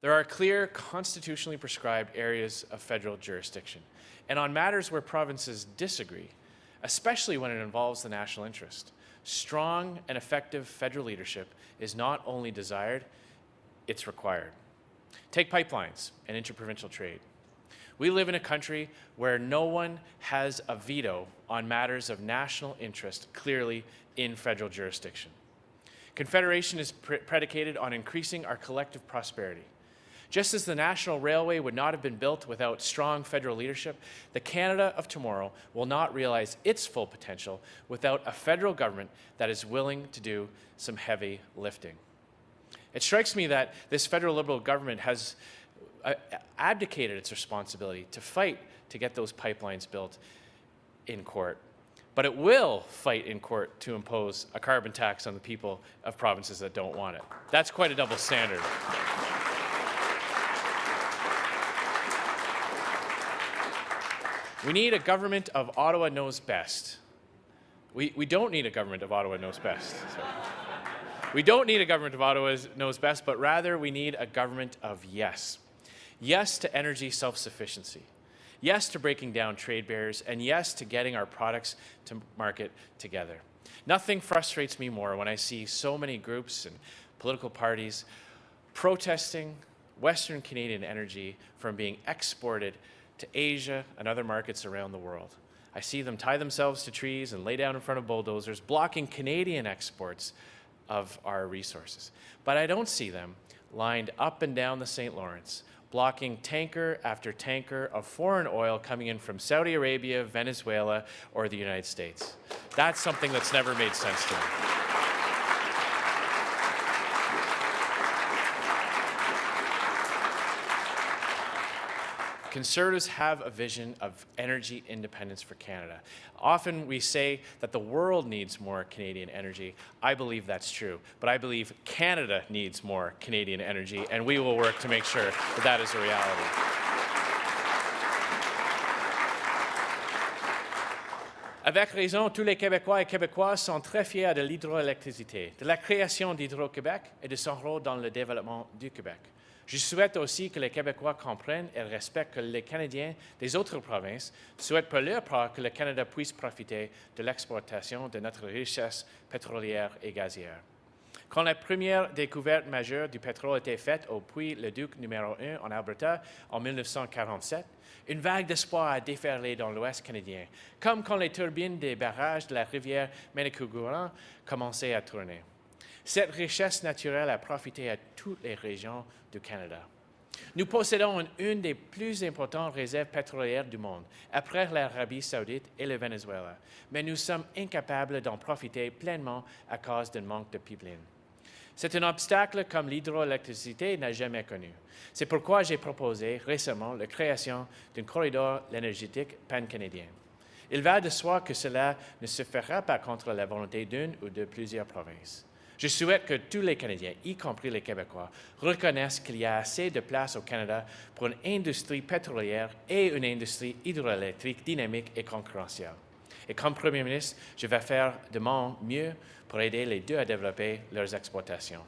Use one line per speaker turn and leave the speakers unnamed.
There are clear, constitutionally prescribed areas of federal jurisdiction, and on matters where provinces disagree, especially when it involves the national interest, strong and effective federal leadership is not only desired, it's required. Take pipelines and interprovincial trade. We live in a country where no one has a veto on matters of national interest clearly in federal jurisdiction. Confederation is predicated on increasing our collective prosperity. Just as the National Railway would not have been built without strong federal leadership, the Canada of tomorrow will not realize its full potential without a federal government that is willing to do some heavy lifting. It strikes me that this federal Liberal government has abdicated its responsibility to fight to get those pipelines built in court. But it will fight in court to impose a carbon tax on the people of provinces that don't want it. That's quite a double standard. We need a government of Ottawa-knows-best. We don't need a government of Ottawa-knows-best. We don't need a government of Ottawa-knows-best, but rather we need a government of yes. Yes to energy self-sufficiency. Yes to breaking down trade barriers, and yes to getting our products to market together. Nothing frustrates me more when I see so many groups and political parties protesting Western Canadian energy from being exported to Asia and other markets around the world. I see them tie themselves to trees and lay down in front of bulldozers, blocking Canadian exports of our resources. But I don't see them lined up and down the St. Lawrence, blocking tanker after tanker of foreign oil coming in from Saudi Arabia, Venezuela, or the United States. That's something that's never made sense to me. Conservatives have a vision of energy independence for Canada. Often we say that the world needs more Canadian energy. I believe that's true, but I believe Canada needs more Canadian energy, and we will work to make sure that that is a reality. Avec raison, tous les Québécois et Québécoises sont très fiers de l'hydroélectricité, de la création d'Hydro-Québec et de son rôle dans le développement du Québec. Je souhaite aussi que les Québécois comprennent et respectent que les Canadiens des autres provinces souhaitent pour leur part que le Canada puisse profiter de l'exploitation de notre richesse pétrolière et gazière. Quand la première découverte majeure du pétrole a été faite au puits Le Duc numéro 1 en Alberta en 1947, une vague d'espoir a déferlé dans l'Ouest canadien, comme quand les turbines des barrages de la rivière Manicouagan commençaient à tourner. Cette richesse naturelle a profité à toutes les régions du Canada. Nous possédons une des plus importantes réserves pétrolières du monde, après l'Arabie saoudite et le Venezuela, mais nous sommes incapables d'en profiter pleinement à cause d'un manque de pipelines. C'est un obstacle comme l'hydroélectricité n'a jamais connu. C'est pourquoi j'ai proposé récemment la création d'un corridor énergétique pan-canadien. Il va de soi que cela ne se fera pas contre la volonté d'une ou de plusieurs provinces. Je souhaite que tous les Canadiens, y compris les Québécois, reconnaissent qu'il y a assez de place au Canada pour une industrie pétrolière et une industrie hydroélectrique dynamique et concurrentielle. Et comme Premier ministre, je vais faire de mon mieux pour aider les deux à développer leurs exploitations.